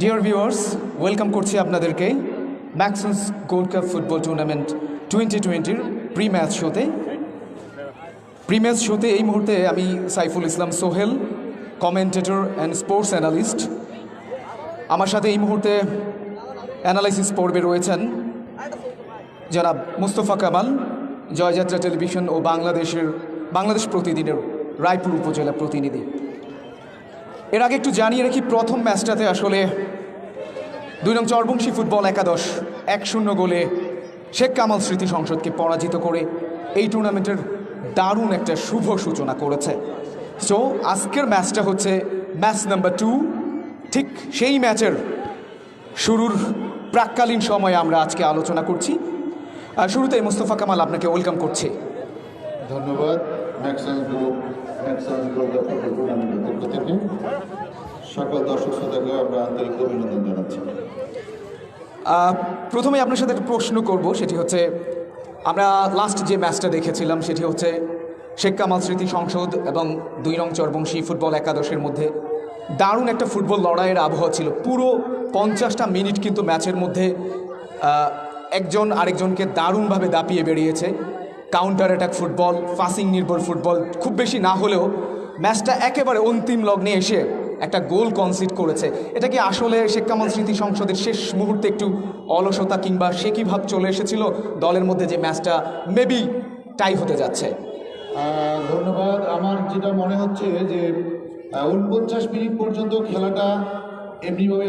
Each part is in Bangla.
ডিয়ার ভিউয়ার্স, ওয়েলকাম করছি আপনাদেরকে Maxons gold cup football tournament 2020-র প্রি ম্যাচ শোতে এই মুহূর্তে আমি Saiful Islam Sohel, commentator and sports analyst. আমার সাথে এই মুহূর্তে অ্যানালাইসিস পর্বে রয়েছেন জনাব মুস্তফা কামাল, জয়যাত্রা টেলিভিশন ও বাংলাদেশ প্রতিদিনের রায়পুর উপজেলা প্রতিনিধি। এর আগে একটু জানিয়ে রাখি, প্রথম ম্যাচটাতে আসলে 2 নং চরবংশী ফুটবল একাদশ 1-0 গোলে শেখ কামাল স্মৃতি সংসদকে পরাজিত করে এই টুর্নামেন্টের দারুণ একটা শুভ সূচনা করেছে। সো আজকের ম্যাচটা হচ্ছে ম্যাচ নাম্বার 2। ঠিক সেই ম্যাচের শুরুর প্রাক্কালীন সময়ে আমরা আজকে আলোচনা করছি। শুরুতেই মুস্তফা কামাল, আপনাকে ওয়েলকাম করছি। ধন্যবাদ। ম্যাক্সন্স গোল্ড কাপ ফুটবল টুর্নামেন্টের পক্ষ থেকে সকল দর্শক শ্রোতাকে আমরা আন্তরিক অভিনন্দন জানাচ্ছি। প্রথমে আপনার সাথে একটা প্রশ্ন করব, সেটি হচ্ছে আমরা লাস্ট যে ম্যাচটা দেখেছিলাম সেটি হচ্ছে শেখ কামাল স্মৃতি সংসদ এবং 2 নং চরবংশী ফুটবল একাদশের মধ্যে দারুণ একটা ফুটবল লড়াইয়ের আবহাওয়া ছিল। পুরো 50টা মিনিট কিন্তু ম্যাচের মধ্যে একজন আরেকজনকে দারুণভাবে দাপিয়ে বেরিয়েছে। কাউন্টার অ্যাটাক ফুটবল, পাসিং নির্ভর ফুটবল, খুব বেশি না হলেও ম্যাচটা একেবারে অন্তিম লগ্নে এসে একটা গোল কনসিড করেছে। এটা কি আসলে শেখ কামাল স্মৃতি সংসদের শেষ মুহূর্তে একটু অলসতা কিংবা সে কী ভাব চলে এসেছিল দলের মধ্যে যে ম্যাচটা মেবি টাই হতে যাচ্ছে? ধন্যবাদ। আমার যেটা মনে হচ্ছে যে 49 মিনিট পর্যন্ত খেলাটা এমনিভাবে,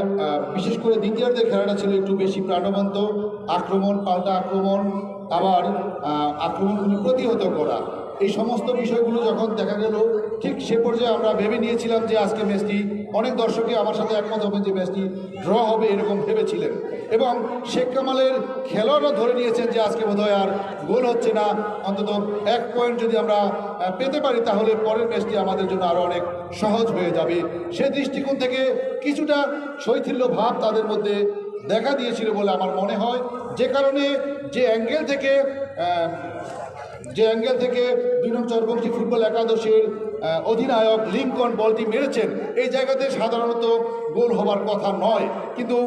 বিশেষ করে দ্বিতীয়ার্ধের খেলাটা ছিল একটু বেশি প্রাণবন্ত। আক্রমণ, পাল্টা আক্রমণ, আবার আক্রমণগুলি প্রতিহত করা, এই সমস্ত বিষয়গুলো যখন দেখা গেল, ঠিক সে পর্যায়ে আমরা ভেবে নিয়েছিলাম যে আজকে ম্যাচটি, অনেক দর্শকই আমার সাথে একমত হবে যে ম্যাচটি ড্র হবে এরকম ভেবেছিলেন। এবং শেখ কামালের খেলোয়াড়রা ধরে নিয়েছেন যে আজকে বোধহয় আর গোল হচ্ছে না, অন্তত 1 পয়েন্ট যদি আমরা পেতে পারি তাহলে পরের ম্যাচটি আমাদের জন্য আরও অনেক সহজ হয়ে যাবে। সে দৃষ্টিকোণ থেকে কিছুটা শৈথিল্য ভাব তাদের মধ্যে দেখা দিয়েছিল বলে আমার মনে হয়, যে কারণে যে অ্যাঙ্গেল থেকে 2 নং চরবংশী ফুটবল একাদশের অধিনায়ক লিঙ্কন বলটি মেরেছেন, এই জায়গাতে সাধারণত গোল হবার কথা নয়। কিন্তু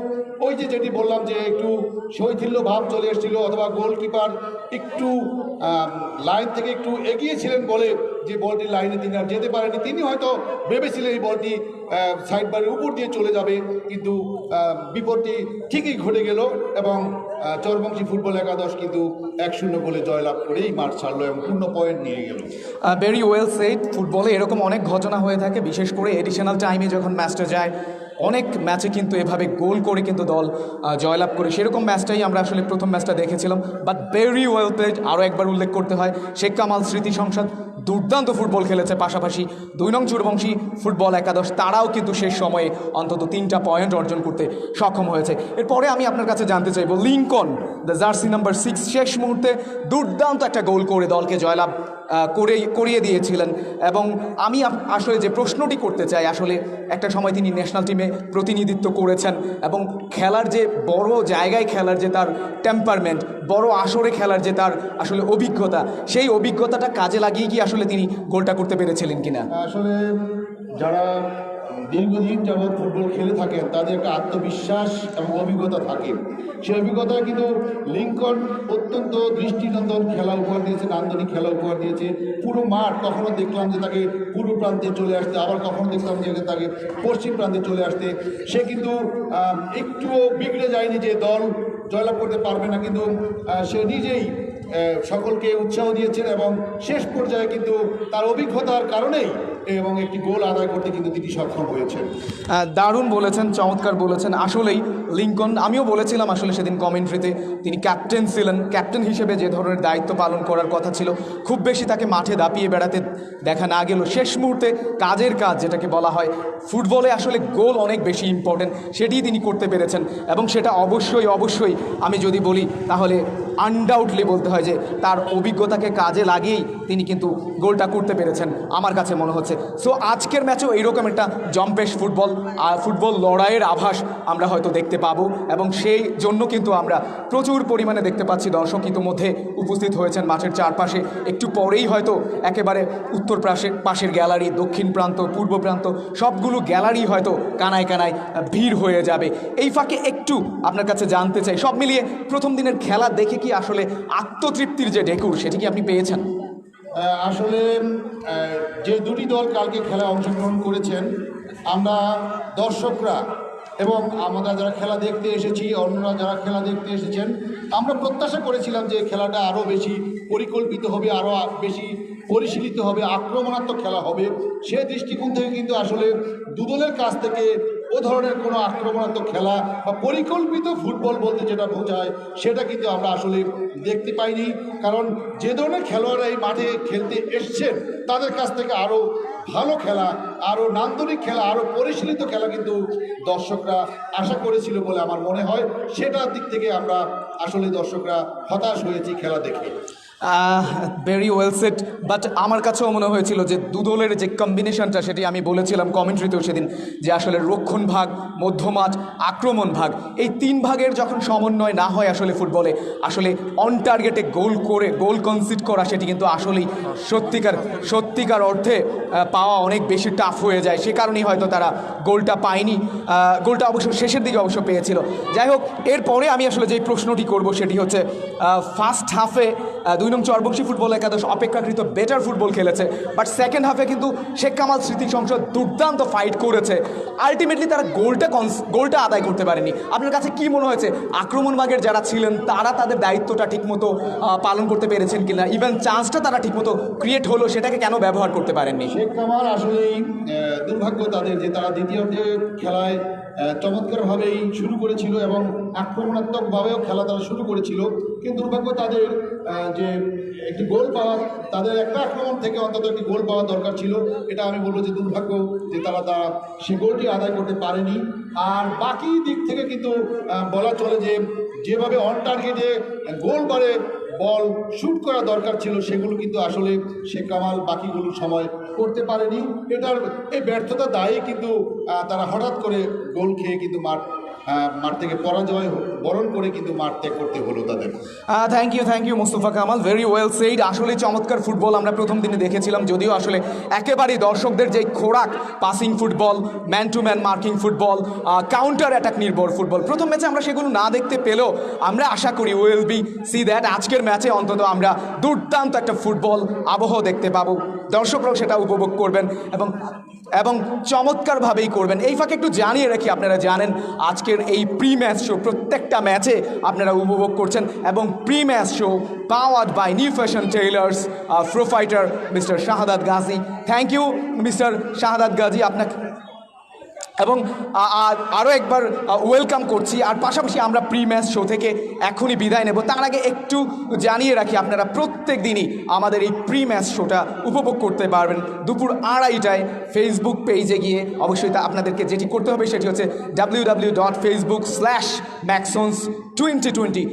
ওই যেটি বললাম যে একটু শৈথিল্য ভাব চলে এসেছিল, অথবা গোলকিপার একটু লাইন থেকে একটু এগিয়েছিলেন বলে যে বলটি লাইনে তিনি আর যেতে পারেনি। তিনি হয়তো ভেবেছিলেন এই বলটি সাইড বারের উপর দিয়ে চলে যাবে, কিন্তু বিপদটি ঠিকই ঘটে গেল এবং চরবংশী ফুটবল একাদশ কিন্তু 1-0 গোলে জয়লাভ করেই মাঠ ছাড়লো এবং পূর্ণ পয়েন্ট নিয়ে গেল। Very well said. ফুটবলে এরকম অনেক ঘটনা হয়ে থাকে, বিশেষ করে এডিশনাল টাইমে যখন ম্যাচটা যায়। অনেক ম্যাচে কিন্তু এভাবে গোল করে কিন্তু দল জয়লাভ করে, সেরকম ম্যাচটাই আমরা আসলে প্রথম ম্যাচটা দেখেছিলাম। বাট ভেরি ওয়েল প্লেড, আরও একবার উল্লেখ করতে হয় শেখ কামাল স্মৃতি সংসদ দুর্দান্ত ফুটবল খেলেছে। পাশাপাশি 2 নং চরবংশী ফুটবল একাদশ তারাও কিন্তু শেষ সময়ে অন্তত 3টা পয়েন্ট অর্জন করতে সক্ষম হয়েছে। এরপরে আমি আপনার কাছে জানতে চাইব, লিঙ্কন দ্য জার্সি নাম্বার 6 শেষ মুহূর্তে দুর্দান্ত একটা গোল করে দলকে জয়লাভ করিয়ে দিয়েছিলেন। এবং আমি আসলে যে প্রশ্নটি করতে চাই, আসলে একটা সময় তিনি ন্যাশনাল টিমে প্রতিনিধিত্ব করেছেন এবং খেলার যে বড় জায়গায় খেলার যে তার টেম্পারমেন্ট, বড় আসরে খেলার যে তার আসলে অভিজ্ঞতা, সেই অভিজ্ঞতাটা কাজে লাগিয়ে কি আসলে তিনি গোলটা করতে পেরেছিলেন কিনা? আসলে যারা দীর্ঘদিন যাবৎ ফুটবল খেলে থাকেন তাদের একটা আত্মবিশ্বাস এবং অভিজ্ঞতা থাকে। সেই অভিজ্ঞতা কিন্তু লিঙ্কন অত্যন্ত দৃষ্টিনন্দন খেলা উপহার দিয়েছে, নান্দনিক খেলা উপহার দিয়েছে। পুরো মাঠ, কখনো দেখলাম যে তাকে পূর্ব প্রান্তে চলে আসতে, আবার কখনো দেখলাম যে তাকে পশ্চিম প্রান্তে চলে আসতে। সে কিন্তু একটুও বিগড়ে যায়নি যে দল জয়লাভ করতে পারবে না, কিন্তু সে নিজেই সকলকে উৎসাহ দিয়েছেন এবং শেষ পর্যায়ে কিন্তু তার অভিজ্ঞতার কারণেই এবং একটি গোল আদায় করতে কিন্তু তিনি সক্ষম হয়েছেন। দারুণ বলেছেন, চমৎকার বলেছেন। আসলেই লিঙ্কন, আমিও বলেছিলাম আসলে সেদিন কমেন্ট্রিতে, তিনি ক্যাপ্টেন ছিলেন। ক্যাপ্টেন হিসেবে যে ধরনের দায়িত্ব পালন করার কথা ছিল, খুব বেশি তাকে মাঠে দাপিয়ে বেড়াতে দেখা না গেল। শেষ মুহূর্তে কাজের কাজ যেটাকে বলা হয়, ফুটবলে আসলে গোল অনেক বেশি ইম্পর্টেন্ট, সেটিই তিনি করতে পেরেছেন। এবং সেটা অবশ্যই আমি যদি বলি তাহলে আনডাউটলি বলতে হয় যে তার অভিজ্ঞতাকে কাজে লাগিয়েই তিনি কিন্তু গোলটা করতে পেরেছেন আমার কাছে মনে হচ্ছে। সো আজকের ম্যাচেও এইরকম একটা জম্পেশ ফুটবল লড়াইয়ের আভাস আমরা হয়তো দেখতে পাবো, এবং সেই জন্য কিন্তু আমরা প্রচুর পরিমাণে দেখতে পাচ্ছি দর্শক ইতিমধ্যে উপস্থিত হয়েছেন মাঠের চারপাশে। একটু পরেই হয়তো একেবারে উত্তর পাশের গ্যালারি, দক্ষিণ প্রান্ত, পূর্ব প্রান্ত সবগুলো গ্যালারি হয়তো কানায় কানায় ভিড় হয়ে যাবে। এই ফাঁকে একটু আপনার কাছে জানতে চাই, সব মিলিয়ে প্রথম দিনের খেলা দেখে কি আসলে আত্মতৃপ্তির যে ঢেকুর সেটি কি আপনি পেয়েছেন? আসলে যে দুটি দল কালকে খেলায় অংশগ্রহণ করেছেন, আমরা দর্শকরা এবং আমরা যারা খেলা দেখতে এসেছি, অন্যরা যারা খেলা দেখতে এসেছেন, আমরা প্রত্যাশা করেছিলাম যে খেলাটা আরও বেশি পরিকল্পিত হবে, আরও বেশি পরিশীলিত হবে, আক্রমণাত্মক খেলা হবে। সে দৃষ্টিকোণ থেকে কিন্তু আসলে দুদলের কাছ থেকে ও ধরনের কোনো আক্রমণাত্মক খেলা বা পরিকল্পিত ফুটবল বলতে যেটা বোঝায় সেটা কিন্তু আমরা আসলে দেখতে পাইনি। কারণ যে ধরনের খেলোয়াড়রা এই মাঠে খেলতে এসছেন তাদের কাছ থেকে আরও ভালো খেলা, আরও নান্দনিক খেলা, আরও পরিশীলিত খেলা কিন্তু দর্শকরা আশা করেছিল বলে আমার মনে হয়। সেটার দিক থেকে আমরা আসলে দর্শকরা হতাশ হয়েছি খেলা দেখে। ভেরি ওয়েল সেট, বাট আমার কাছেও মনে হয়েছিল যে দুদলের যে কম্বিনেশনটা সেটি আমি বলেছিলাম কমেন্ট্রিতেও সেদিন, যে আসলে রক্ষণ ভাগ, মধ্যমাঠ, আক্রমণ ভাগ, এই তিন ভাগের যখন সমন্বয় না হয় আসলে ফুটবলে, আসলে অন টার্গেটে গোল কনসিড করা সেটি কিন্তু আসলেই সত্যিকার অর্থে পাওয়া অনেক বেশি টাফ হয়ে যায়। সে কারণেই হয়তো তারা গোলটা পায়নি। গোলটা অবশ্য শেষের দিকে অবশ্য পেয়েছিল। যাই হোক, এরপরে আমি আসলে যেই প্রশ্নটি করব সেটি হচ্ছে, ফার্স্ট হাফে 2 নং চরবংশী ফুটবল একাদশ অপেক্ষাকৃত বেটার ফুটবল খেলেছে, বাট সেকেন্ড হাফে কিন্তু শেখ কামাল স্মৃতি সংসদ দুর্দান্ত ফাইট করেছে। আলটিমেটলি তারা গোলটা আদায় করতে পারেনি। আপনার কাছে কি মনে হয়েছে, আক্রমণ ভাগের যারা ছিলেন তারা তাদের দায়িত্বটা ঠিকমতো পালন করতে পেরেছেন কিনা, ইভেন চান্সটা তারা ঠিকমতো ক্রিয়েট হলো সেটাকে কেন ব্যবহার করতে পারেননি? শেখ কামাল আসলেই দুর্ভাগ্য তাদের যে তারা দ্বিতীয়ার্ধে খেলায় চমৎকারভাবেই শুরু করেছিল এবং আক্রমণাত্মকভাবেও খেলা তারা শুরু করেছিল, কিন্তু দুর্ভাগ্য তাদের যে একটি গোল পাওয়া, তাদের একটা আক্রমণ থেকে অন্তত একটি গোল পাওয়া দরকার ছিল। এটা আমি বলবো যে দুর্ভাগ্য যে তারা সে গোলটি আদায় করতে পারেনি। আর বাকি দিক থেকে কিন্তু বলা চলে যে যেভাবে অন টার্গেটে গোল বারে বল শুট করা দরকার ছিল সেগুলো কিন্তু আসলে শেখ কামাল বাকিগুলো সময় করতে পারেনি। এটার এই ব্যর্থতা দায়ী কিন্তু তারা হঠাৎ করে গোল খেয়ে কিন্তু মাঠ থেকে পরাজয় বরণ করে কিন্তু মাঠ ত্যাগ করতে হলো তাদের। Thank you Mostafa Kamal, very well said. আসলে চমৎকার ফুটবল আমরা প্রথম দিনে দেখেছিলাম, যদিও আসলে একেবারেই দর্শকদের যেই খোরাক, passing football, man to man marking football, counter attack নির্ভর ফুটবল, প্রথম ম্যাচে আমরা সেগুলো না দেখতে পেলেও আমরা আশা করি উইল বি সি দ্যাট আজকের ম্যাচে অন্তত আমরা দুর্দান্ত একটা ফুটবল আবহ দেখতে পাবো, দর্শকরাও সেটা উপভোগ করবেন এবং চমৎকারভাবেই করবেন। এই ফাঁকে একটু জানিয়ে রাখি, আপনারা জানেন আজকের এই প্রি ম্যাচ শো প্রত্যেকটা ম্যাচে আপনারা উপভোগ করছেন, এবং pre match show powered by new fashion tailors, proprietor mister Shahadat Gazi. Thank you mister Shahadat Gazi আপনাকে, এবং আরও একবার ওয়েলকাম করছি। আর পাশাপাশি আমরা প্রি ম্যাচ শো থেকে এখনই বিদায় নেব, তার আগে একটু জানিয়ে রাখি আপনারা প্রত্যেক দিনই আমাদের এই প্রি ম্যাচ শোটা উপভোগ করতে পারবেন দুপুর 2:30টায় ফেসবুক পেজে গিয়ে। অবশ্যই তা আপনাদেরকে যেটি করতে হবে সেটি হচ্ছে www.facebook/maxons2020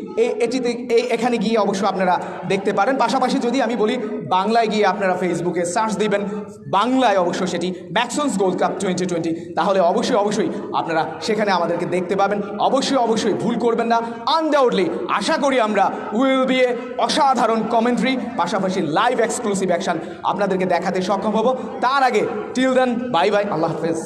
এখানে গিয়ে অবশ্য আপনারা দেখতে পারেন। পাশাপাশি যদি আমি বলি, বাংলায় গিয়ে আপনারা ফেসবুকে সার্চ দিবেন বাংলায় অবশ্য সেটি ম্যাক্সন্স গোল্ড কাপ 2020, তাহলে অবশ্যই আপনারা সেখানে আমাদেরকে দেখতে পাবেন। অবশ্যই ভুল করবেন না। আনডাউটলি আশা করি আমরা উইল বি এ অসাধারণ কমেন্ট্রি, পাশাপাশি লাইভ এক্সক্লুসিভ অ্যাকশন আপনাদেরকে দেখাতে সক্ষম হব। তার আগে টিল দেন বাই বাই, আল্লাহ হাফেজ।